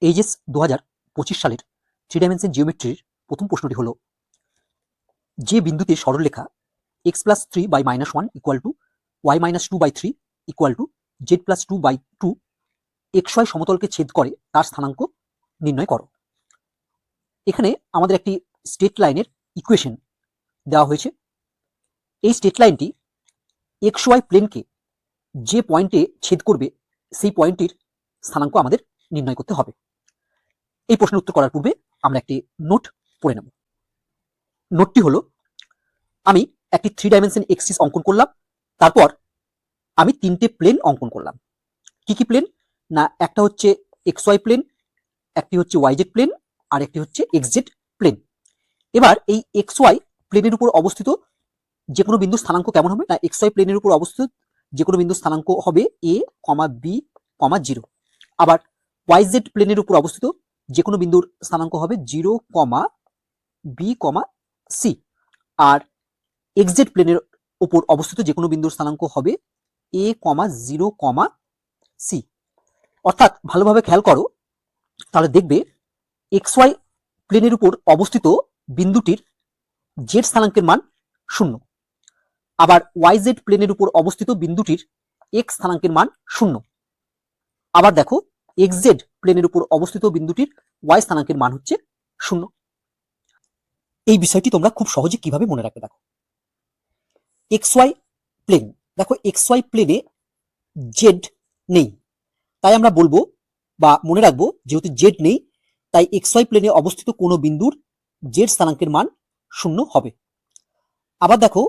HS 2025 সালের 3 dimension জিওমেট্রির প্রথম প্রশ্নটি হলো, যে বিন্দুতে সরলরেখা x+3/-1 y-2/3 z+2/2 xy সমতলকে ছেদ করে তার স্থানাঙ্ক নির্ণয় করো। এখানে আমাদের একটি স্ট্রেট লাইনের ইকুয়েশন দেওয়া হয়েছে। এই স্ট্রেট লাইনটি xy প্লেনকে যে পয়েন্টে ছেদ করবে সেই পয়েন্টটির স্থানাঙ্ক আমাদের নির্ণয় করতে হবে। এই প্রশ্নের উত্তর করার পূর্বে আমরা একটি নোট পড়ে নেব। নোটটি হলো, আমি একটি 3 ডাইমেনশন এক্সিস অঙ্কন করলাম, তারপর আমি 3টে প্লেন অঙ্কন করলাম। কি কি প্লেন? না, একটা হচ্ছে xy প্লেন, একটি হচ্ছে yz প্লেন, আর একটি হচ্ছে xz প্লেন। এবার এই xy প্লেনের উপর অবস্থিত যে কোনো বিন্দুর স্থানাঙ্ক কেমন হবে? না, xy প্লেনের উপর অবস্থিত যে কোনো বিন্দুর স্থানাঙ্ক হবে a, b, 0। আবার yz প্লেনের উপর অবস্থিত যে কোনো বিন্দুর স্থানাঙ্ক হবে 0, b, c। আর xz প্লেনের উপর অবস্থিত যে কোনো বিন্দুর স্থানাঙ্ক হবে a, 0, c। অর্থাৎ ভালোভাবে খেয়াল করো, তাহলে দেখবে xy প্লেনের উপর অবস্থিত বিন্দুটির z স্থানাঙ্কের মান 0, আবার yz প্লেনের উপর অবস্থিত বিন্দুটির x স্থানাঙ্কের মান 0। আবার দেখো xz প্লেনের উপর অবস্থিত বিন্দুটির y স্থানাঙ্কের মান হচ্ছে 0। এই বিষয়টি তোমরা খুব সহজে কিভাবে মনে রাখবে দেখো। xy প্লেন, দেখো xy প্লেনে z নেই, তাই আমরা বলবো বা মনে রাখবো, যেহেতু z নেই তাই xy প্লেনে অবস্থিত কোনো বিন্দুর z স্থানাঙ্কের মান 0 হবে। আবার দেখো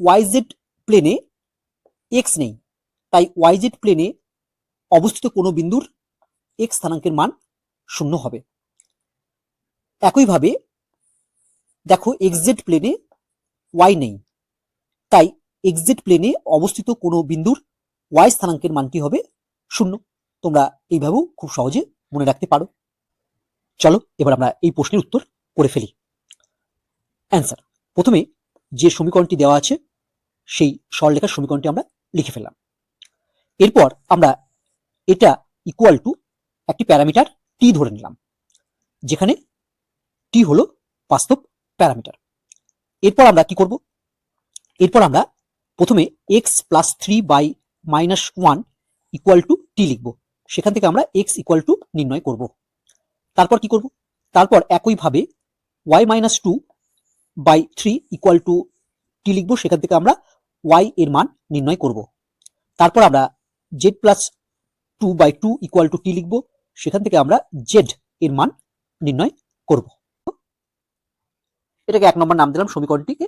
yz প্লেনে x নেই, তাই yz প্লেনে অবস্থিত কোনো বিন্দুর x স্থানাঙ্কের মান 0 হবে। একইভাবে দেখো xz প্লেনে y নেই, তাই xz প্লেনে অবস্থিত কোনো বিন্দুর y স্থানাঙ্কের মানটি হবে 0। তোমরা এইভাবেও খুব সহজে মনে রাখতে পারো। চলো এবার আমরা এই প্রশ্নের উত্তর করে ফেলি। অ্যান্সার, প্রথমে যে সমীকরণটি দেওয়া আছে সেই সরলরেখার সমীকরণটি আমরা লিখে ফেললাম। এরপর আমরা এটা ইকুয়াল টু একটি প্যারামিটার t ধরে নিলাম, যেখানে t হলো বাস্তব প্যারামিটার। এরপর আমরা কি করব? এরপর আমরা প্রথমে x+3/-1 ইকুয়াল টু t লিখব, সেখান থেকে আমরা x ইকুয়াল টু নির্ণয় করব। তারপর কি করব? তারপর একইভাবে y-2/3 ইকুয়াল টু t লিখব, সেখান থেকে আমরা y এর মান নির্ণয় করব। তারপর আমরা z+2/2 ইকুয়াল টু t লিখব, সেখান থেকে আমরা z এর মান নির্ণয় করব। এটাকে 1 নম্বর নাম দিলাম সমীকরণটিকে।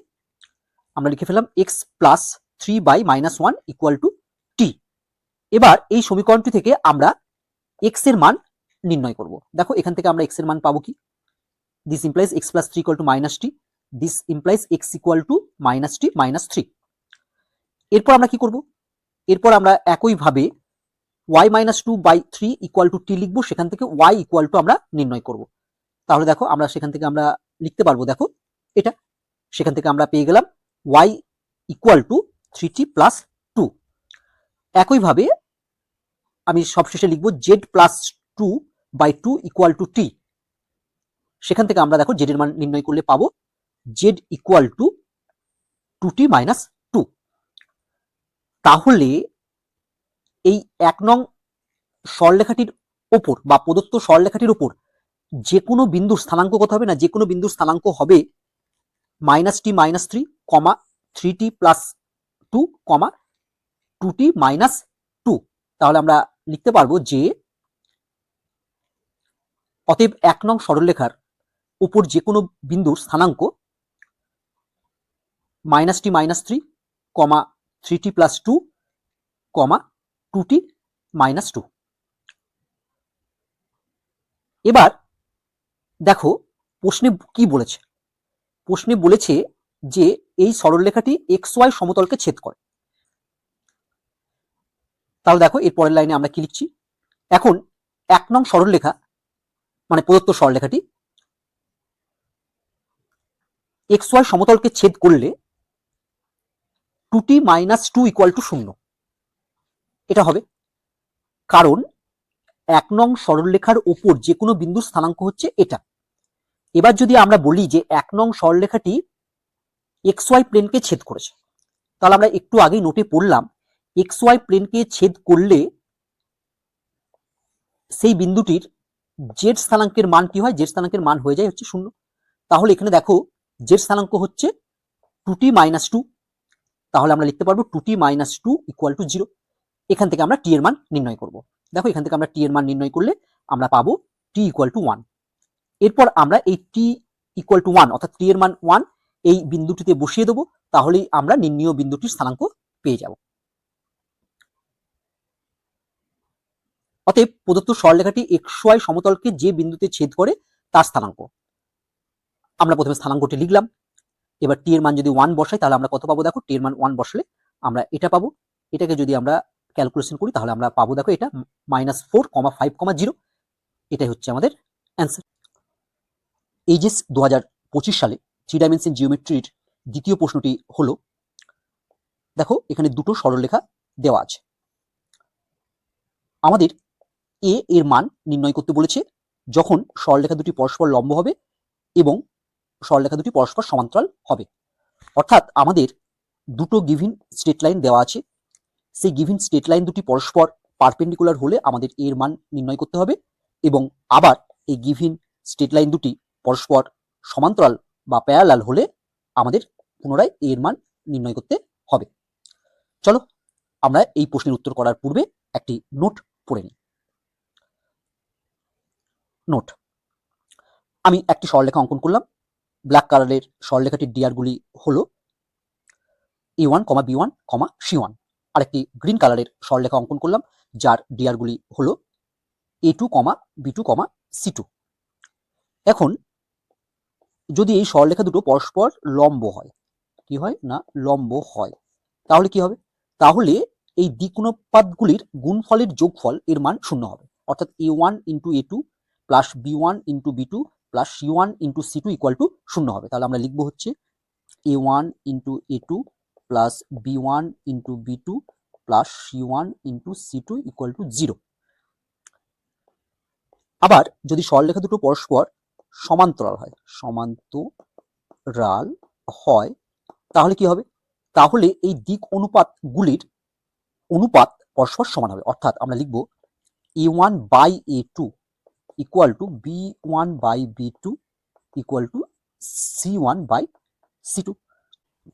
আমরা লিখে ফেললাম x+3/-1 ইকুয়াল টু t। এবার এই সমীকরণটি থেকে আমরা x এর মান নির্ণয় করব। দেখো এখান থেকে আমরা x এর মান পাবো কি? This implies x+3 equal to -t, this implies x equal to -t -3। এরপর আমরা কি করব? এরপর আমরা একইভাবে y-2/3 ইকুয়াল টু t লিখব, সেখান থেকে y ইকুয়াল টু আমরা নির্ণয় করব। তাহলে দেখো আমরা সেখান থেকে আমরা লিখতে পারবো, দেখো এটা, সেখান থেকে আমরা পেয়ে গেলাম y ইকুয়াল টু 3t + 2। একইভাবে আমি সবশেষে লিখব z+2/2 ইকুয়াল টু t, সেখান থেকে আমরা দেখো z এর মান নির্ণয় করলে পাবো z ইকুয়াল টু 2t - 2। তাহলে এই 1 নং সরলরেখাটির ওপর বা প্রদত্ত সরলরেখাটির ওপর যে কোনো বিন্দুর স্থানাঙ্ক কত হবে? না, যে কোনো বিন্দুর স্থানাঙ্ক হবে -t - 3, 3t + 2, 2t - 2। তাহলে আমরা লিখতে পারবো যে অতএব 1 নং সরলরেখার উপর যে কোনো বিন্দুর স্থানাঙ্ক -t - 3, 3t + 2, 2t - 2। এবার দেখো প্রশ্নে কি বলেছে? প্রশ্নে বলেছে যে এই সরলরেখাটি xy সমতলকে ছেদ করে। তাহলে দেখো এর পরের লাইনে আমরা কি লিখছি? এখন 1 নং সরলরেখা মানে প্রদত্ত সরলরেখাটি xy সমতলকে ছেদ করলে 2t - 2 ইকুয়াল টু 0 এটা হবে। কারণ 1 নং সরলরেখার ওপর যে কোনো বিন্দুর স্থানাঙ্ক হচ্ছে এটা। এবার যদি আমরা বলি যে 1 নং সরলরেখাটি XY প্লেনকে ছেদ করেছে, তাহলে আমরা একটু আগেই নোটে পড়লাম XY প্লেনকে ছেদ করলে সেই বিন্দুটির জেড স্থানাঙ্কের মান কি হয়? জেড স্থানাঙ্কের মান হয়ে যায় হচ্ছে 0। তাহলে এখানে দেখো জেড স্থানাঙ্ক হচ্ছে 2t - 2, তাহলে আমরা লিখতে পারবো 2t - 2 = 0। এখান থেকে আমরা t এর মান নির্ণয় করব। দেখো এখান থেকে আমরা t এর মান নির্ণয় করলে আমরা পাবো t = 1। এরপর আমরা এই t = 1 অর্থাৎ t এর মান 1 এই বিন্দুটিতে বসিয়ে দেবো, তাহলেই আমরা নির্ণীয় বিন্দুটির স্থানাঙ্ক পেয়ে যাব। অতএব প্রদত্ত সরলরেখাটি XY সমতলকে যে বিন্দুতে ছেদ করে তার স্থানাঙ্ক। আমরা প্রথমে স্থানাঙ্কটি লিখলাম। এবার t এর মান যদি 1 বসাই তাহলে আমরা কত পাবো? দেখো t এর মান 1 বসালে আমরা এটা পাবো। এটাকে যদি আমরা ক্যালকুলেশন করি তাহলে আমরা পাবো দেখো এটা -4,5,0। এটাই হচ্ছে আমাদের অ্যান্সার। এইচএস 2025 সালে 3 ডাইমেনশন জিওমেট্রির দ্বিতীয় প্রশ্নটি হলো, দেখো এখানে দুটো সরলরেখা দেওয়া আছে। আমাদের এ এর মান নির্ণয় করতে বলেছে যখন সরলরেখা দুটি পরস্পর লম্ব হবে এবং সরলরেখা দুটি পরস্পর সমান্তরাল হবে। অর্থাৎ আমাদের দুটো গিভেন স্ট্রেট লাইন দেওয়া আছে, সেই গিভেন স্ট্রেট লাইন দুটি পরস্পর পারপেন্ডিকুলার হলে আমাদের এর মান নির্ণয় করতে হবে, এবং আবার এই গিভেন স্ট্রেট লাইন দুটি পরস্পর সমান্তরাল বা প্যারালাল হলে আমাদের পুনরায় এর মান নির্ণয় করতে হবে। চলো আমরা এই প্রশ্নের উত্তর করার পূর্বে একটি নোট পড়ে নিই। নোট, আমি একটি সরলরেখা অঙ্কন করলাম। ব্ল্যাক কালারের সরলরেখাটির ডিয়ারগুলি হলো A1, B1, C1। আরেকটি গ্রিন কালারের সরলরেখা অঙ্কন করলাম যার ডিয়ারগুলি হলো A2, B2, C2। এখন যদি এই সরলরেখা দুটো পরস্পর লম্ব হয়, কি হয় না লম্ব হয়, তাহলে কি হবে? তাহলে এই দ্বিগুণোৎপাদগুলির গুণফলের যোগফল এর মান 0 হবে। অর্থাৎ A1 × A2 plus B1 × B2 plus C1 × C2 = 0 হবে। তাহলে আমরা লিখবো হচ্ছে A1 × A2 plus B1 × B2 plus C1 × C2 = 0। আবার যদি সরলরেখা দুটো পরস্পর সমান্তরাল হয় তাহলে কি হবে? তাহলে এই দিক অনুপাতগুলির অনুপাত পরস্পর সমান হবে। অর্থাৎ আমরা লিখব A1/A2 = B1/B2 = C1/C2।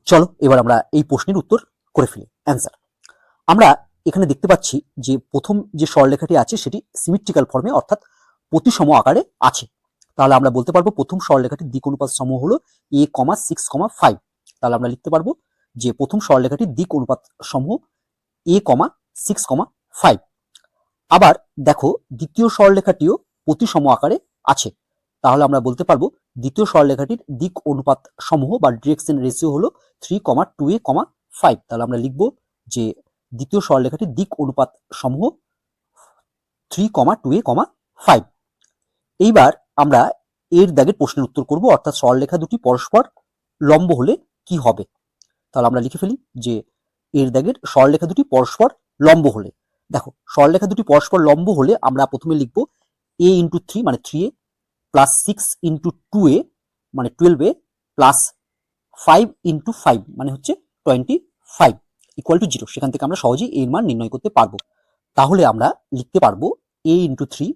চলো এবার আমরা এই প্রশ্নের উত্তর করে ফেলি। অ্যান্সার, আমরা এখানে দেখতে পাচ্ছি যে প্রথম যে সরলরেখাটি আছে সেটি সিমেট্রিক্যাল ফর্মে অর্থাৎ প্রতিসম আকারে আছে। তাহলে আমরা বলতে পারবো প্রথম সরলরেখাটির দিক অনুপাত সমূহ হলো A, 6, 5। তাহলে আমরা লিখতে পারবো যে প্রথম সরলরেখাটির দিক অনুপাত সমূহ A, 6, 5। আবার দেখো দ্বিতীয় সরলরেখাটিও প্রতিসম আকারে আছে। তাহলে আমরা বলতে পারবো দ্বিতীয় সরলরেখাটির দিক অনুপাত সমূহ বা ডিরেকশন রেশিও হলো 3, 2A, 5। তাহলে আমরা লিখবো যে দ্বিতীয় সরলরেখাটির দিক অনুপাত সমূহ 3, 2A, 5। এইবার আমরা এর দাগের প্রশ্নের উত্তর করব, অর্থাৎ সরলরেখা দুটি পরস্পর লম্ব হলে কি হবে। তাহলে আমরা লিখে ফেলি যে এর দাগের সরলরেখা দুটি পরস্পর লম্ব হলে, দেখো সরলরেখা দুটি পরস্পর লম্ব হলে আমরা প্রথমে লিখব A × 3 মানে 3A প্লাস 6 × 2A মানে 12A প্লাস 5 × 5 মানে হচ্ছে 25 = 0। সেখান থেকে আমরা সহজেই এর মান নির্ণয় করতে পারবো। তাহলে আমরা লিখতে পারবো A × 3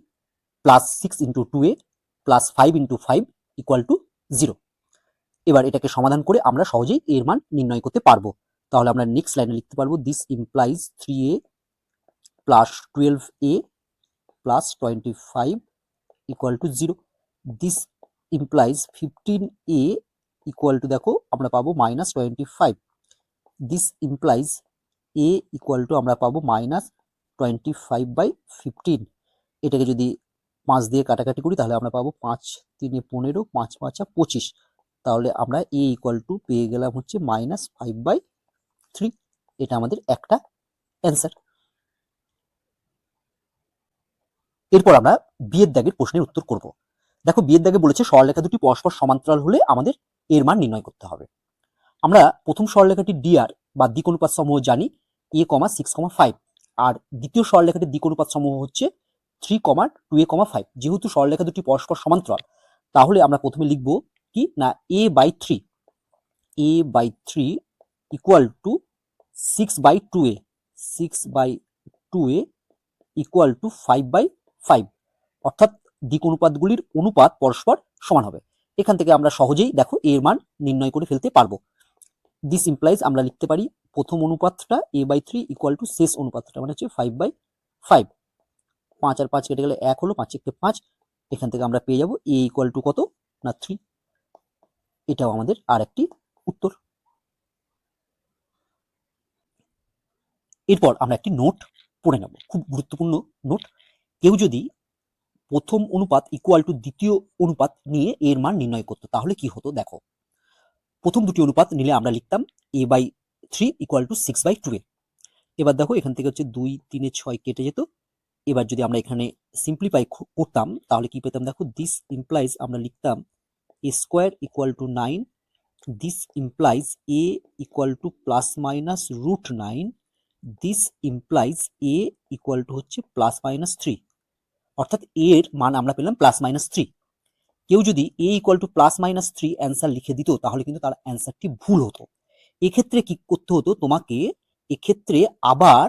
প্লাস 6 × 2A প্লাস 5 × 5 = 0। এবার এটাকে সমাধান করে আমরা সহজেই এর মান নির্ণয় করতে পারবো। তাহলে আমরা নেক্সট লাইনে লিখতে পারবো this implies 3A plus 12A plus 25 = 0। This implies 15A দেখো আমরা পাবো -25। দিস ইমপ্লাইজ A আমরা পাবো -25/15। এটাকে যদি 5 দিয়ে কাটাকাটি করি তাহলে আমরা পাবো 5 × 3 = 15, 5 × 5 = 25। তাহলে আমরা A পেয়ে গেলাম হচ্ছে -5/3। এটা আমাদের একটা অ্যান্সার। এরপর আমরা বিয়ের দাগের প্রশ্নের উত্তর করব। দেখো বিয়ের দাগে বলেছে সরলরেখা দুটি পরস্পর সমান্তরাল হলে আমাদের এর মান নির্ণয় করতে হবে। আমরা প্রথম সরলরেখাটির ডিআর বা দিক অনুপাত সমূহ জানি A, 6, 5। আর দ্বিতীয় সরলরেখাটির দিক অনুপাত সমূহ হচ্ছে 3, 2a, 5। যেহেতু সরলরেখা দুটি পরস্পর সমান্তরাল, তাহলে আমরা প্রথমে লিখব কি না a/3 equal to 6/2a 6/2a equal to 5/5, অর্থাৎ দিক অনুপাতগুলির অনুপাত পরস্পর সমান হবে। এখান থেকে আমরা সহজেই দেখো এর মান নির্ণয় করে ফেলতে পারবো। দিস ইমপ্লাইজ আমরা লিখতে পারি প্রথম অনুপাতটা a/3 ইকুয়াল টু শেষ অনুপাতটা মানে হচ্ছে 5/5। 5 আর 5 কেটে গেলে 1 হলো, 5 × 5। এখান থেকে আমরা পেয়ে যাব a ইকুয়াল টু কত না 3। এটাও আমাদের আর একটি উত্তর। এরপর আমরা একটি নোট পড়ে নেব, খুব গুরুত্বপূর্ণ নোট। কেউ যদি প্রথম অনুপাত ইকুয়াল টু দ্বিতীয় অনুপাত নিয়ে এর মান নির্ণয় করতো তাহলে কি হতো দেখো। প্রথম দুটি অনুপাত নিলে আমরা লিখতাম a/3 ইকুয়াল টু 6/2a। এবার দেখো এখান থেকে হচ্ছে 2, 3, 6 কেটে যেত। এবার যদি আমরা এখানে সিম্পলিফাই করতাম তাহলে কি পেতাম দেখো, দিস ইমপ্লাইজ আমরা লিখতাম a square equal to 9, this implies a equal to plus minus √9, this implies a equal to হচ্ছে প্লাস মাইনাস 3, অর্থাৎ এর মান আমরা পেলাম প্লাস মাইনাস 3। কেউ যদি a equal to plus minus 3 answer লিখে দিত তাহলে কিন্তু তার অ্যান্সারটি ভুল হতো। এক্ষেত্রে কি করতে হতো তোমাকে, এক্ষেত্রে আবার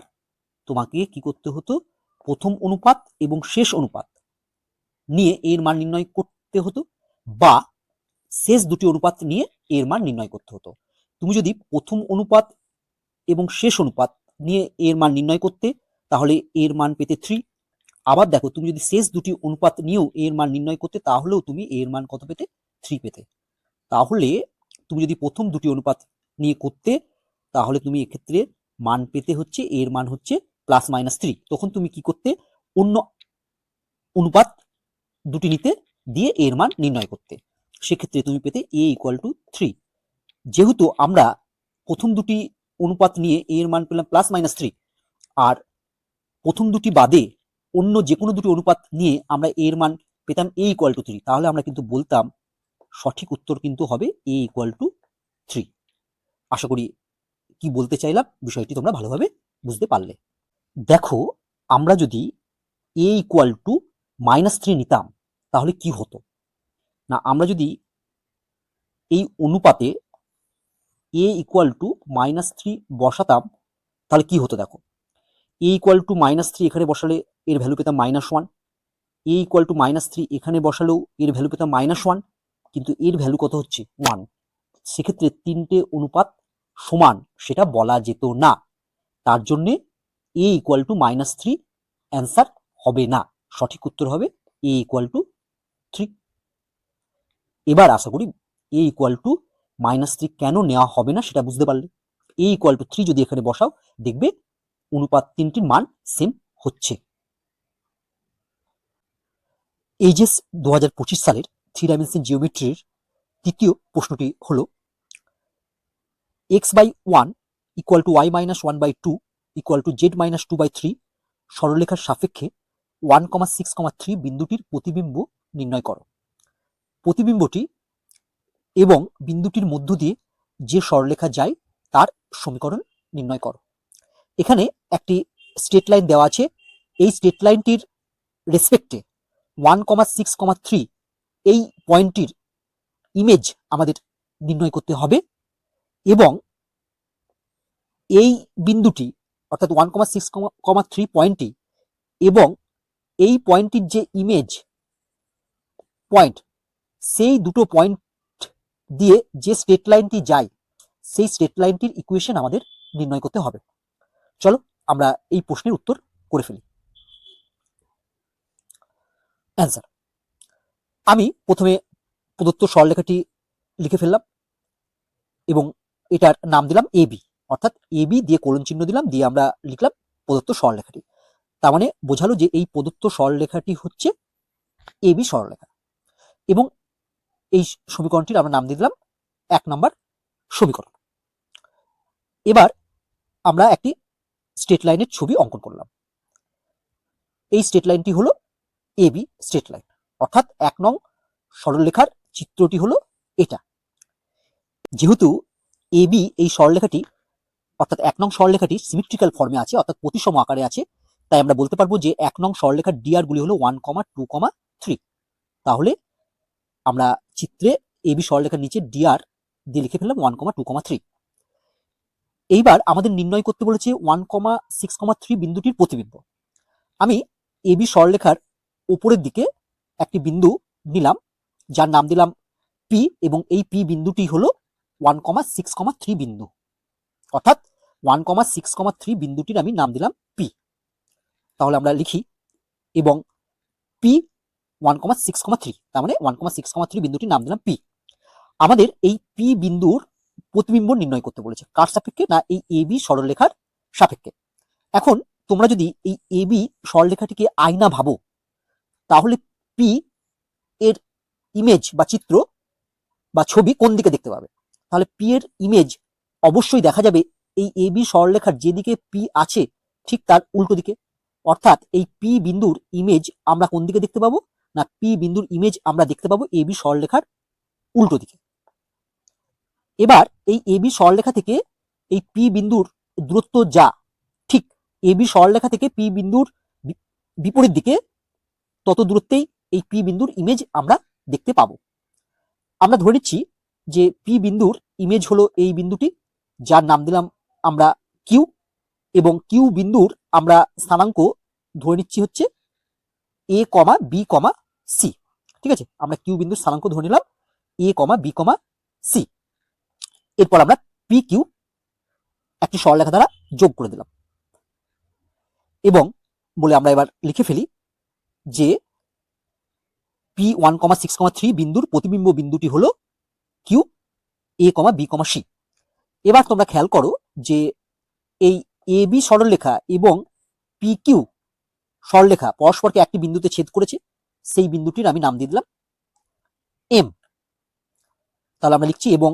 তোমাকে কি করতে হতো, প্রথম অনুপাত এবং শেষ অনুপাত নিয়ে এর মান নির্ণয় করতে হতো, বা শেষ দুটি অনুপাত নিয়ে এর মান নির্ণয় করতে হতো। তুমি যদি প্রথম অনুপাত এবং শেষ অনুপাত নিয়ে এর মান নির্ণয় করতে তাহলে এর মান পেতে 3। আবার দেখো তুমি যদি শেষ দুটি অনুপাত নিয়েও এর মান নির্ণয় করতে তাহলেও তুমি এর মান কত পেতে, 3 পেতে। তাহলে তুমি যদি প্রথম দুটি অনুপাত নিয়ে করতে তাহলে তুমি এক্ষেত্রে মান পেতে হচ্ছে, এর মান হচ্ছে প্লাস মাইনাস 3। তখন তুমি কি করতে, অন্য অনুপাত দুটি নিতে দিয়ে এর মান নির্ণয় করতে, সেক্ষেত্রে তুমি পেতে a ইকুয়াল টু 3। যেহেতু আমরা প্রথম দুটি অনুপাত নিয়ে এর মান পেলাম প্লাস মাইনাস 3, আর প্রথম দুটি বাদে অন্য যে কোনো দুটি অনুপাত নিয়ে আমরা এর মান পেতাম a ইকুয়াল টু 3, তাহলে আমরা কিন্তু বলতাম সঠিক উত্তর কিন্তু হবে a ইকুয়াল টু 3। আশা করি কি বলতে চাইলাম বিষয়টি তোমরা ভালোভাবে বুঝতে পারলে। দেখো আমরা যদি a ইকুয়াল টু -3 নিতাম তাহলে কি হতো না, আমরা যদি এই অনুপাতে a ইকুয়াল টু -3 বসাতাম তাহলে কি হতো দেখো, a ইকুয়াল টু -3 এখানে বসালে এর ভ্যালু পেতাম -1, a ইকুয়াল টু -3 এখানে বসালেও এর ভ্যালু পেতাম -1, কিন্তু এর ভ্যালু কত হচ্ছে 1। সেক্ষেত্রে তিনটে অনুপাত সমান সেটা বলা যেত না, তার জন্যে a ইকুয়াল টু -3 অ্যান্সার হবে না, সঠিক উত্তর হবে a ইকুয়াল টু 3। এবার আশা করি a ইকুয়াল টু -3 কেন নেওয়া হবে না সেটা বুঝতে পারলে। a ইকুয়াল টু 3 যদি এখানে বসাও দেখবে অনুপাত তিনটির মান সেম হচ্ছে। এইচএস 2025 সালের 3 ডাইমেনশন জিওমেট্রির তৃতীয় প্রশ্নটি হলো x/1 equal to y-1/2 equal to z-2/3 সরলরেখার সাপেক্ষে 1,6,3 বিন্দুটির প্রতিবিম্ব নির্ণয় করো। প্রতিবিম্বটি এবং বিন্দুটির মধ্য দিয়ে যে সরলরেখা যায় তার সমীকরণ নির্ণয় করো। এখানে একটি স্ট্রেট লাইন দেওয়া আছে, এই স্ট্রেট লাইনটির রেসপেক্টে 1,6,3 এই পয়েন্টটির ইমেজ আমাদের নির্ণয় করতে হবে, এবং এই বিন্দুটি অর্থাৎ 1,6,3 পয়েন্টটি এবং এই পয়েন্টটির যে ইমেজ পয়েন্ট, সেই দুটো পয়েন্ট দিয়ে যে স্ট্রেট লাইনটি যায় সেই স্ট্রেট লাইনটির ইকুয়েশন আমাদের নির্ণয় করতে হবে। চলো আমরা এই প্রশ্নের উত্তর করে ফেলি। অ্যান্সার, আমি প্রথমে প্রদত্ত সরলরেখাটি লিখে ফেললাম এবং এটার নাম দিলাম এবি, অর্থাৎ এবি দিয়ে কোলন চিহ্ন দিলাম, দিয়ে আমরা লিখলাম প্রদত্ত সরলরেখাটি। তার মানে বোঝালো যে এই প্রদত্ত সরলরেখাটি হচ্ছে এবি সরলরেখা, এবং এই সমীকরণটির আমরা নাম দিয়ে দিলাম 1 নম্বর সমীকরণ। এবার আমরা একটি স্ট্রেট লাইনের ছবি অঙ্কন করলাম। এই স্ট্রেট লাইনটি হলো এবি স্ট্রেট লাইন, অর্থাৎ 1 নং সরলরেখার চিত্রটি হলো এটা। যেহেতু এবি এই সরলরেখাটি অর্থাৎ 1 নং সরলরেখাটি সিমেট্রিক্যাল ফর্মে আছে, অর্থাৎ প্রতিসম আকারে আছে, তাই আমরা বলতে পারবো যে 1 নং সরলরেখার ডিআর গুলি হলো 1, 2, 3। তাহলে আমরা চিত্রে এবি সরলরেখার নিচে ডিআর দিয়ে লিখে ফেললাম 1, 2, 3। এইবার আমাদের নির্ণয় করতে বলেছে 1,6,3 বিন্দুটির প্রতিবিম্ব। আমি এবি সরলরেখার উপরের দিকে একটি বিন্দু নিলাম, যার নাম দিলাম পি, এবং এই পি বিন্দুটি হলো 1,6,3 বিন্দু, অর্থাৎ 1,6,3 বিন্দুটির আমি নাম দিলাম পি। তাহলে আমরা লিখি এবং পি 1,6,3, তার মানে 1,6,3 বিন্দুটির নাম দিলাম পি। আমাদের এই পি বিন্দুর প্রতিবিম্ব নির্ণয় করতে বলেছে, কার সাপেক্ষে? না, এই এবি সরলরেখার সাপেক্ষে। এখন তোমরা যদি এই এবি সরলরেখাটিকে আয়না ভাবো, তাহলে পি এর ইমেজ বা চিত্র বা ছবি কোন দিকে দেখতে পাবে? তাহলে পি এর ইমেজ অবশ্যই দেখা যাবে এই এবি সরলরেখার যেদিকে পি আছে ঠিক তার উল্টো দিকে। অর্থাৎ এই পি বিন্দুর ইমেজ আমরা কোন দিকে দেখতে পাবো? না, পি বিন্দুর ইমেজ আমরা দেখতে পাবো এবি সরলরেখার উল্টো দিকে। এবার এই এবি সরলরেখা থেকে এই পি বিন্দুর দূরত্ব যা, ঠিক এবি সরলরেখা থেকে পি বিন্দুর বিপরীত দিকে তত দূরত্বেই এই পি বিন্দুর ইমেজ আমরা দেখতে পাবো। আমরা ধরে নিচ্ছি যে পি বিন্দুর ইমেজ হলো এই বিন্দুটি, যার নাম দিলাম আমরা কিউ, এবং কিউ বিন্দুর আমরা স্থানাঙ্ক ধরে নিচ্ছি হচ্ছে এ, বি, সি। ঠিক আছে, আমরা কিউ বিন্দুর স্থানাঙ্ক ধরে নিলাম এ, বি, সি। এরপর আমরা পি কিউ একটি সরলরেখা দ্বারা যোগ করে দিলাম এবং বলে আমরা এবার লিখে ফেলি যে পি 1,6,3 বিন্দুর প্রতিবিম্ব বিন্দুটি হলো কিউ, এ, বি, সি। এবার তোমরা খেয়াল করো যে এই এ বি সরলরেখা এবং পি কিউ সরলরেখা পরস্পরকে একটি বিন্দুতে ছেদ করেছে, সেই বিন্দুটির আমি নাম দিয়ে দিলাম এম। তাহলে আমরা লিখছি এবং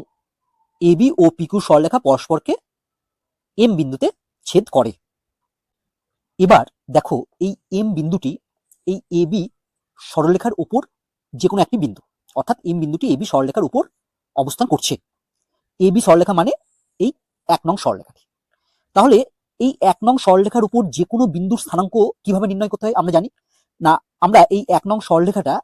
A B O P Q সরলরেখা পরস্পরকে এম বিন্দুতে ছেদ করে। এবার দেখো এই এম বিন্দুটি এই এ বি সরলরেখার উপর যে কোনো একটি বিন্দু, অর্থাৎ এম বিন্দুটি এ বি সরলরেখার উপর অবস্থান করছে। এ বি সরলরেখা মানে এই 1 নং সরলরেখাটি। তাহলে এই 1 নং সরলরেখার উপর যে কোনো বিন্দুর স্থানাঙ্ক কিভাবে নির্ণয় করতে হয় আমরা জানি। না, আমরা এই 1 নং সরলরেখাটা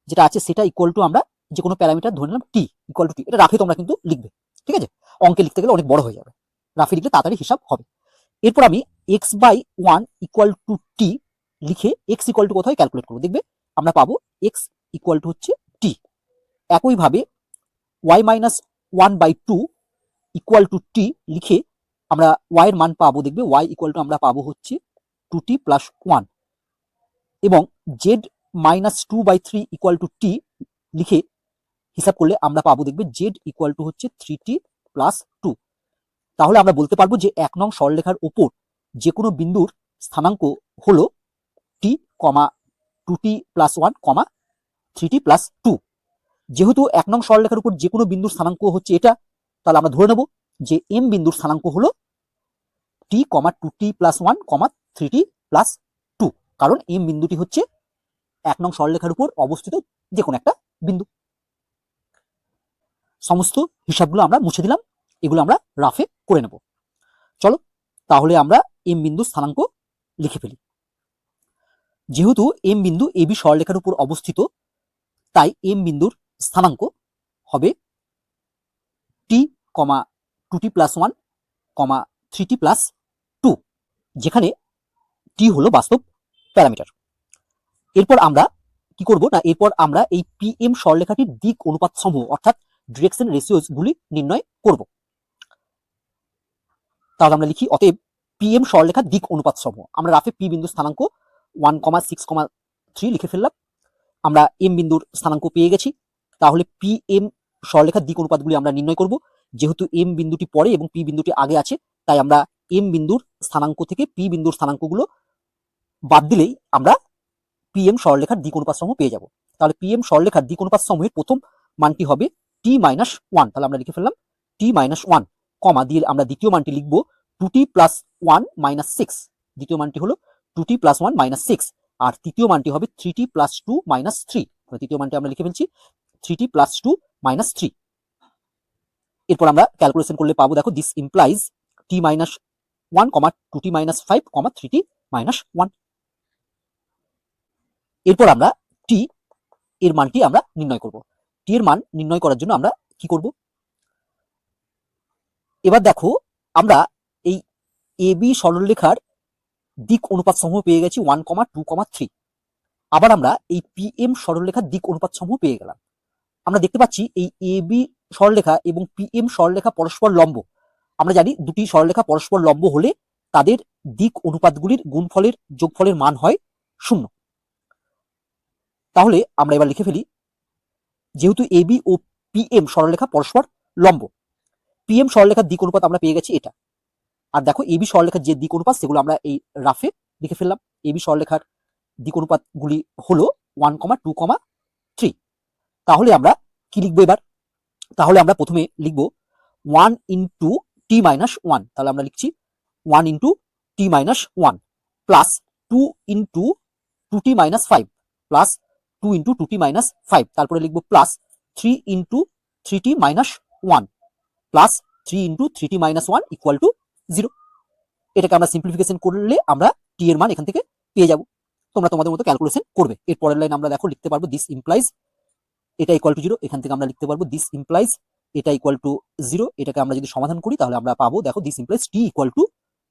যেটা আছে সেটা ইকুয়াল টু আমরা যে কোনো প্যারামিটার ধরে নিলাম টি, ইকুয়াল টু টি। এটা রাফে তোমরা কিন্তু লিখবে, ঠিক আছে? অঙ্কে লিখতে গেলে অনেক বড় হয়ে যাবে, রাফে লিখলে তাড়াতাড়ি হিসাব হবে। এরপর আমি x/1 ইকুয়াল টু টি লিখে x ইকুয়াল টু কোথায় ক্যালকুলেট করবো, দেখবে আমরা পাবো x ইকুয়াল টু হচ্ছে টি। একইভাবে y-1/2 ইকুয়াল টু টি লিখে আমরা y এর মান পাবো, দেখবে y ইকুয়াল টু আমরা পাবো হচ্ছে 2t + 1, এবং z-2/3 ইকুয়াল টু টি লিখে হিসাব করলে আমরা পাবো, দেখবে z ইকুয়াল টু হচ্ছে 3t + 2। তাহলে আমরা বলতে পারবো যে 1 নং সরলরেখার উপর যে কোনো বিন্দুর স্থানাঙ্ক হলো t, 2t + 1, 3t + 2। যেহেতু 1 নং সরলরেখার উপর যে কোনো বিন্দুর স্থানাঙ্ক হচ্ছে এটা, তাহলে আমরা ধরে নেব যে m বিন্দুর স্থানাঙ্ক হলো t, 2t + 1, 3t + 2, কারণ m বিন্দুটি হচ্ছে 1 নং সরলরেখার উপর অবস্থিত যে কোনো একটা বিন্দু। সমস্ত হিসাবগুলো আমরা মুছে দিলাম, এগুলো আমরা রাফে করে নেব। চলো তাহলে আমরা এম বিন্দু স্থানাঙ্ক লিখে ফেলি। যেহেতু এম বিন্দু এবি সরলরেখার উপর অবস্থিত, তাই এম বিন্দুর স্থানাঙ্ক হবে t, 2t + 1, 3t + 2, যেখানে t হলো বাস্তব প্যারামিটার। এরপর আমরা কি করব না, এরপর আমরা এই পিএম সরলরেখাটির দিক অনুপাত সমূহ অর্থাৎ ডিরেকশন রেশিওস গুলি নির্ণয় করব। তাহলে আমরা লিখি অতএব পিএম সরলরেখার দিক অনুপাত সমূহ। আমরা রাফে পি বিন্দুর স্থানাঙ্ক 1,6,3 লিখে ফেললাম। আমরা এম বিন্দুর স্থানাঙ্ক পেয়ে গেছি। তাহলে পিএম সরলরেখার দিক অনুপাতগুলি আমরা নির্ণয় করব। যেহেতু এম বিন্দুটি পরে এবং পি বিন্দুটি আগে আছে, তাই আমরা এম বিন্দুর স্থানাঙ্ক থেকে পি বিন্দুর স্থানাঙ্কগুলো বাদ দিলেই আমরা পিএম সরলরেখার দিক অনুপাত সমূহ পেয়ে যাব। তাহলে পিএম সরলরেখার দিক অনুপাত সমূহের প্রথম মানটি হবে t-1। তাহলে আমরা লিখে ফেললাম t-1, কমা দিয়ে আমরা দ্বিতীয় মানটি লিখব 2t + 1 - 6। দ্বিতীয় মানটি হলো 2t + 1 - 6, আর তৃতীয় মানটি হবে 3t + 2 - 3। তৃতীয় মানটি আমরা লিখে ফেলছি 3t + 2 - 3। এরপর আমরা ক্যালকুলেশন করলে পাবো, দেখো this implies t-1, 2t - 5, 3t - 1। এরপর আমরা টি এর মানটি আমরা নির্ণয় করব। টি এর মান নির্ণয় করার জন্য আমরা কি করব, এবার দেখো আমরা এই এ বি সরলরেখার দিক অনুপাত সমূহ পেয়ে গেছি 1, 2, 3। আবার আমরা এই পি এম সরলরেখার দিক অনুপাত সমূহ পেয়ে গেলাম। আমরা দেখতে পাচ্ছি এই এ বি সরলরেখা এবং পি এম সরলরেখা পরস্পর লম্ব। আমরা জানি দুটি সরলরেখা পরস্পর লম্ব হলে তাদের দিক অনুপাতগুলির গুণফলের যোগফলের মান হয় 0। তাহলে আমরা এবার লিখে ফেলি, যেহেতু A B O P M সরলরেখা পরস্পর লম্ব, পি এম সরলরেখার দিক অনুপাত আমরা পেয়ে গেছি এটা। আর দেখো এবি সরলরেখার যে দিক অনুপাত সেগুলো আমরা এই রাফে লিখে ফেললাম। এবি সরলরেখার দিক অনুপাতগুলি হলো 1, 2, 3। তাহলে আমরা কি লিখবো এবার, তাহলে আমরা প্রথমে লিখবো 1 ইন্টু টি মাইনাস 1। তাহলে আমরা লিখছি 1 into t minus 1 plus 2 into 2t minus 5 plus 2 into 2t minus 5। তারপরে লিখবো plus 3 into 3t minus 1 plus 3 into 3t minus 1 equal to 0। এটাকে আমরা সিম্পলিফিকেশন করলে আমরা টি এর মান এখান থেকে পেয়ে যাব। তোমরা তোমাদের মতো ক্যালকুলেশন করবে। এর পরের লাইন আমরা দেখো লিখতে পারবো দিস ইমপ্লাইজ এটা ইকুয়াল টু 0। এখান থেকে আমরা লিখতে পারবো দিস ইমপ্লাইজ এটা ইকুয়াল টু 0। এটাকে আমরা যদি সমাধান করি তাহলে আমরা পাবো, দেখো this implies T equal to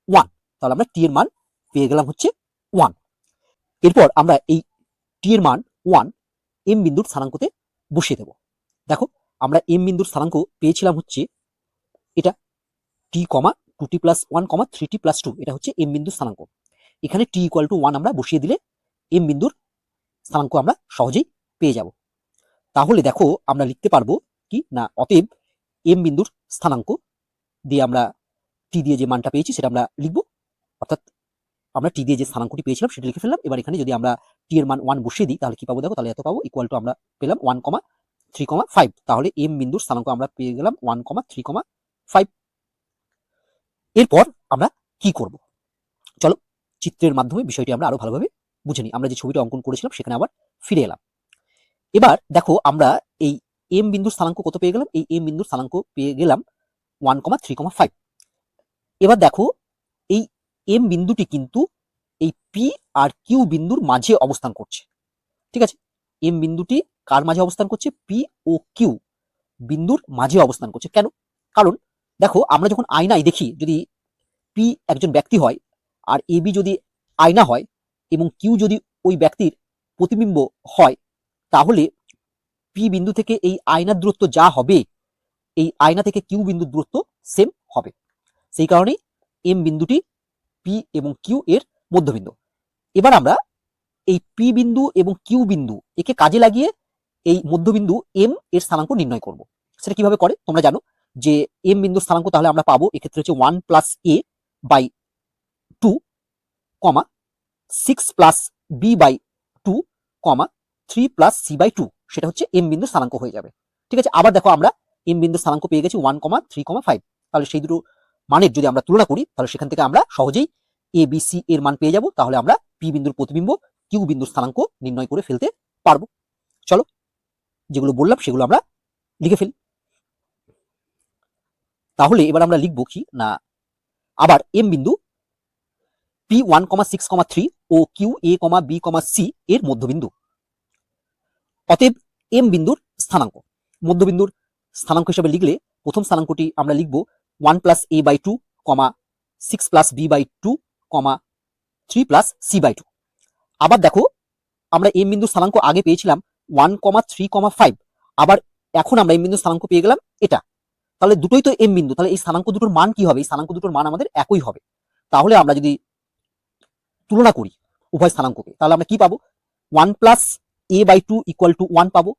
1। তাহলে আমরা টি এর মান পেয়ে গেলাম হচ্ছে 1। এরপর আমরা এই টি এর মান 1 এম বিন্দুর স্থানাঙ্কতে বসিয়ে দেব। দেখো আমরা এম বিন্দুর স্থানাঙ্ক পেয়েছিলাম হচ্ছে এটা টি কমা 2t প্লাস 1, 3t প্লাস 2। এটা হচ্ছে এম বিন্দুর স্থানাঙ্ক। এখানে টি ইকুয়াল টু 1 আমরা বসিয়ে দিলে এম বিন্দুর স্থানাঙ্ক আমরা সহজেই পেয়ে যাব। তাহলে দেখো আমরা লিখতে পারবো কি না, অতএব এম বিন্দুর স্থানাঙ্ক দিয়ে আমরা টি দিয়ে যে মানটা পেয়েছি সেটা আমরা লিখবো। অর্থাৎ আমরা টি দিয়ে যে স্থানাঙ্কটি পেয়েছিলাম সেটা লিখে ফেললাম। এবার এখানে যদি আমরা টি এর মান 1 বসিয়ে দিই তাহলে কি পাবো, দেখো তাহলে এত পাবো ইকুয়াল টু আমরা পেলাম 1, 3, 5। তাহলে এম বিন্দুর স্থানাঙ্ক আমরা পেয়ে গেলাম 1, 3, 5। এরপর আমরা কি করব, চলো চিত্রের মাধ্যমে বিষয়টি আমরা আরো ভালোভাবে বুঝে নিই। আমরা যে ছবিটা অঙ্কন করেছিলাম সেখানে আবার ফিরে এলাম। এবার দেখো আমরা এই এম বিন্দুর স্থানাঙ্ক কত পেয়ে গেলাম, এই এম বিন্দুর স্থানাঙ্ক পেয়ে গেলাম 1, 3, 5। এবার দেখো এই এম বিন্দুটি কিন্তু এই পি আর কিউ বিন্দুর মাঝে অবস্থান করছে। ঠিক আছে, এম বিন্দুটি কার মাঝে অবস্থান করছে, পি ও কিউ বিন্দুর মাঝে অবস্থান করছে। কেন, কারণ দেখো আমরা যখন আয়নায় দেখি, যদি পি একজন ব্যক্তি হয় আর এ বি যদি আয়না হয় এবং কিউ যদি ওই ব্যক্তির প্রতিবিম্ব হয়, তাহলে পি বিন্দু থেকে এই আয়নার দূরত্ব যা হবে এই আয়না থেকে কিউ বিন্দুর দূরত্ব সেম হবে। সেই কারণেই এম বিন্দুটি পি এবং কিউ এর মধ্যবিন্দু। এবার আমরা এই পি বিন্দু এবং কিউ বিন্দু একে কাজে লাগিয়ে এই মধ্যবিন্দু এম এর স্থানাঙ্ক নির্ণয় করব। সেটা কিভাবে করে তোমরা জানো, যে এম বিন্দুর স্থানাঙ্ক তাহলে আমরা পাবো এক্ষেত্রে হচ্ছে 1 plus A by 2, 6 plus B by 2, 3 plus C by 2। সেটা হচ্ছে এম বিন্দুর স্থানাঙ্ক হয়ে যাবে। ঠিক আছে, আবার দেখো আমরা এম বিন্দুর স্থানাঙ্ক পেয়ে গেছি 1, 3, 5। তাহলে সেই দুটো মানের যদি আমরা তুলনা করি তাহলে সেখান থেকে আমরা সহজেই এ বি সি এর মান পেয়ে যাব। তাহলে আমরা পি বিন্দুর প্রতিবিম্ব কিউ বিন্দুর স্থানাঙ্ক নির্ণয় করে ফেলতে পারবো। চলো যেগুলো বললাম সেগুলো আমরা লিখে ফেলি। তাহলে এবার আমরা লিখবো কি না, আবার এম বিন্দু পি 1, 6, 3 ও কিউ এ, বি, সি এর মধ্যবিন্দু। অতএব এম বিন্দুর স্থানাঙ্ক, মধ্যবিন্দুর স্থানাঙ্ক হিসেবে লিখলে প্রথম স্থানাঙ্কটি আমরা লিখব 1 plus A by 2, 6 plus B by 2, 3 plus C by 2। আবার দেখো আমরা এম বিন্দুর স্থানাঙ্ক আগে পেয়েছিলাম 1, 3, 5। আবার এখন আমরা এম বিন্দুর স্থানাঙ্ক পেয়ে গেলাম এটা। তাহলে দুটোই তো এম বিন্দু, তাহলে এই স্থানাঙ্ক দুটোর মান কি হবে, এই স্থানাঙ্ক দুটোর মান আমাদের একই হবে। তাহলে আমরা যদি তুলনা করি উভয় স্থানাঙ্ককে তাহলে আমরা কি পাবো, 1 plus A by 2 equal to 1 পাবো,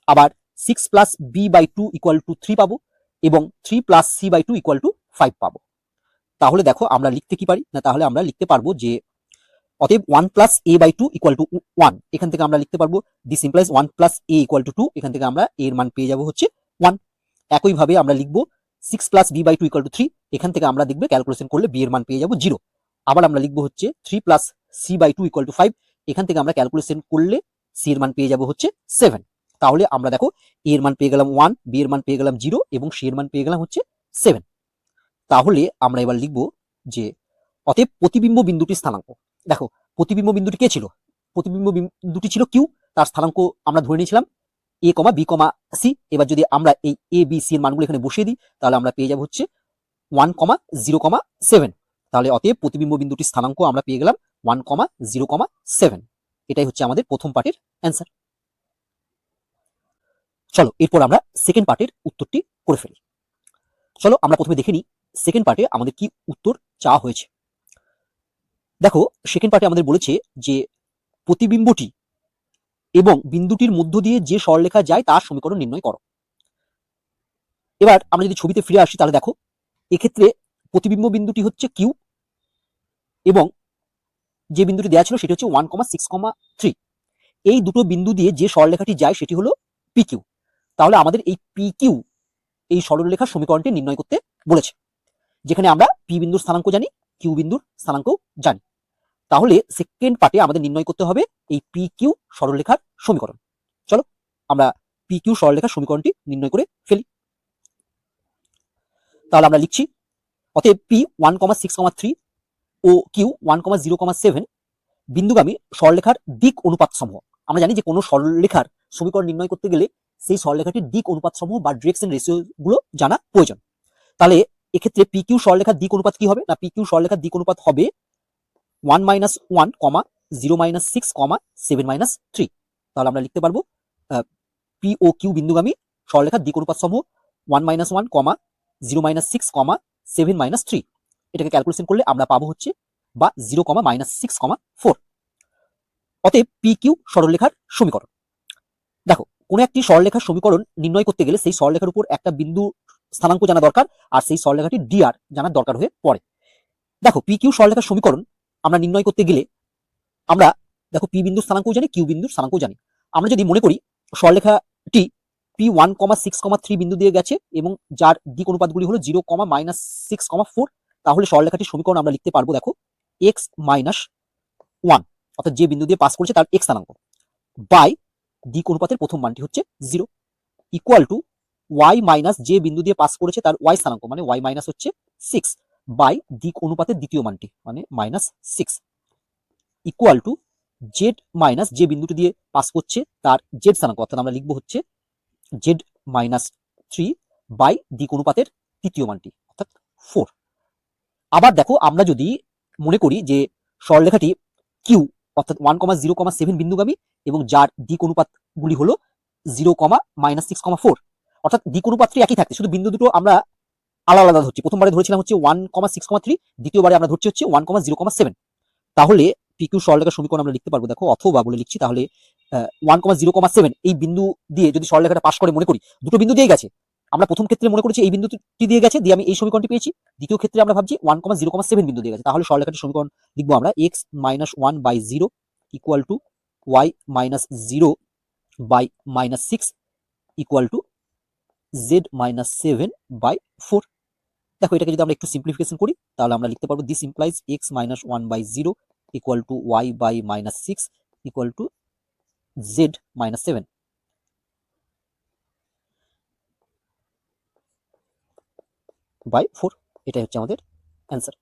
আবার 6 plus B by 2 equal to 3 পাবো, এবং 3 plus C by 2 equal to 5 পাবো। তাহলে দেখো আমরা লিখতে কি পারি না, তাহলে আমরা লিখতে পারবো যে অতএব 1 plus A by 2 equal to 1। এখান থেকে আমরা লিখতে পারবো this implies 1 plus A equal to 2। এখান থেকে আমরা এর মান পেয়ে যাবো হচ্ছে 1। একইভাবে আমরা লিখবো 6 plus B by 2 equal to 3। এখান থেকে আমরা দেখবে ক্যালকুলেশন করলে বি এর মান পেয়ে যাবো 0। আবার আমরা লিখবো হচ্ছে 3 plus C by 2 equal to 5। এখান থেকে আমরা ক্যালকুলেশন করলে সি এর মান পেয়ে যাবো হচ্ছে 7। তাহলে আমরা দেখো এ এর মান পেয়ে গেলাম 1, বি এর মান পেয়ে গেলাম 0 এবং সি এর মান পেয়ে গেলাম হচ্ছে 7। তাহলে আমরা এবার লিখবো যে অতএব প্রতিবিম্ব বিন্দুটির স্থানাঙ্ক। দেখো প্রতিবিম্ব বিন্দুটি কে ছিল, প্রতিবিম্ব বিন্দুটি ছিল কিউ, তার স্থানাঙ্ক আমরা ধরে নিয়েছিলাম এ কমা বি কমা সি। এবার যদি আমরা এই এ বি সি এর মানগুলো এখানে বসিয়ে দিই তাহলে আমরা পেয়ে যাব হচ্ছে 1,0,7। তাহলে অতএব প্রতিবিম্ব বিন্দুটির স্থানাঙ্ক আমরা পেয়ে গেলাম 1,0,7। এটাই হচ্ছে আমাদের প্রথম পার্টের অ্যান্সার। চলো এরপর আমরা সেকেন্ড পার্টের উত্তরটি করে ফেলি। চলো আমরা প্রথমে দেখে নিই সেকেন্ড পার্টে আমাদের কি উত্তর চাওয়া হয়েছে। দেখো সেকেন্ড পার্টে আমাদের বলেছে যে প্রতিবিম্বটি এবং বিন্দুটির মধ্য দিয়ে যে সরলরেখা যায় তার সমীকরণ নির্ণয় করো। এবার আমরা যদি ছবিতে ফিরে আসি তাহলে দেখো এক্ষেত্রে প্রতিবিম্ব বিন্দুটি হচ্ছে কিউ এবং যে বিন্দুটি দেওয়া ছিল সেটি হচ্ছে 1,6,3। এই দুটো বিন্দু দিয়ে যে সরলরেখাটি যায় সেটি হলো পি কিউ। তাহলে আমাদের এই পি কিউ এই সরলরেখার সমীকরণটি নির্ণয় করতে বলেছে, যেখানে আমরা পি বিন্দুর স্থানাঙ্ক জানি, কিউ বিন্দুর স্থানাঙ্ক জানি। তাহলে সেকেন্ড পার্টে আমাদের নির্ণয় করতে হবে এই পি কিউ সরলরেখার সমীকরণ। চলো আমরা পি কিউ সরলরেখার সমীকরণটি নির্ণয় করে ফেলি। তাহলে আমরা লিখছি অতএব পি 1,6,3 ও কিউ 1,0,7 বিন্দুগামী সরলরেখার দিক অনুপাত সমূহ। আমরা জানি যে কোনো সরলরেখার সমীকরণ নির্ণয় করতে গেলে সেই সরলরেখাটির দিক অনুপাত সমূহ বা ডিরেকশন রেশিও গুলো জানা প্রয়োজন। তাহলে এক্ষেত্রে পি কিউ সরলরেখার দিক অনুপাত কি হবে না, পি কিউ সরলরেখার দিক অনুপাত হবে 1 - 1, 0 - 6, 7 - 3। তাহলে আমরা লিখতে পারবো পি ও কিউ বিন্দুগামী সরলরেখার দিক অনুপাত সমূহ 1 - 1, 0 - 6, 7 - 3। এটাকে ক্যালকুলেশন করলে আমরা পাবো হচ্ছে বা 0, -6, 4। অতএব পি কিউ সরলরেখার সমীকরণ। দেখো কোনো একটি সরলরেখার সমীকরণ নির্ণয় করতে গেলে সেই সরলরেখার উপর একটা বিন্দু স্থানাঙ্ক জানা দরকার আর সেই সরলরেখাটি ডিআর জানার দরকার হয়ে পড়ে। দেখো পি কিউ সরলরেখার সমীকরণ আমরা নির্ণয় করতে গেলে আমরা দেখো পি বিন্দুর স্থানাঙ্ক জানি, কিউ বিন্দুর স্থানাঙ্ক জানি। আমরা যদি মনে করি সরলরেখাটি পি 1,6,3 বিন্দু দিয়ে গেছে এবং যার দিক অনুপাতগুলি হলো 0, -6, 4, তাহলে সরলরেখাটির সমীকরণ আমরা লিখতে পারবো দেখো x - 1 অর্থাৎ যে বিন্দু দিয়ে পাস করেছে তার x স্থানাঙ্ক বাই দিক অনুপাতের প্রথম মানটি হচ্ছে 0 ইকুয়াল টু y মাইনাস যে বিন্দু দিয়ে পাস করেছে তার y স্থানাঙ্ক মানে y মাইনাস হচ্ছে 6 বাই দিক অনুপাতের দ্বিতীয় মানটি মানে -6 ইকুয়াল টু z মাইনাস যে বিন্দুটি দিয়ে পাস করছে তার z স্থানাঙ্ক অর্থাৎ আমরা লিখবো হচ্ছে z - 3 বাই দিক অনুপাতের তৃতীয় মানটি অর্থাৎ 4। আবার দেখো আমরা যদি মনে করি যে সরলরেখাটি কিউ অর্থাৎ 1,0,7 বিন্দুগামী এবং যার দিক অনুপাতগুলি হলো 0, -6, 4 অর্থাৎ দিক অনুপাতটি একই থাকছে, শুধু বিন্দু দুটো আমরা আলাদা আলাদা ধরছি। প্রথমবারে ধরেছিলাম হচ্ছে 1,6,3, দ্বিতীয়বারে আমরা ধরছি হচ্ছে 1,0,7। তাহলে পিকিউ সরলরেখার সমীকরণ আমরা লিখতে পারবো দেখো অথবা বলে লিখছি তাহলে 1,0,7 এই বিন্দু দিয়ে যদি সরলরেখাটা পাশ করে মনে করি দুটো বিন্দু দিয়ে গেছে, আমরা প্রথম ক্ষেত্রে মনে করেছি এই বিন্দুটি দিয়ে গেছে দিয়ে আমি এই সমীকরণটি পেয়েছি, দ্বিতীয় ক্ষেত্রে আমরা ভাবছি 1,0,7 বিন্দু দিয়ে গেছে। তাহলে সরলরেখাটির সমীকরণ লিখবো আমরা x - 1/0 equal to y - 0 by -6 equal to z - 7/4। দেখো এটাকে যদি আমরা একটু সিম্পলিফিকেশন করি তাহলে আমরা লিখতে পারবো this implies x - 1/0 equal to y by -6 equal to z - 7 by 4। এটাই হচ্ছে আমাদের অ্যান্সার।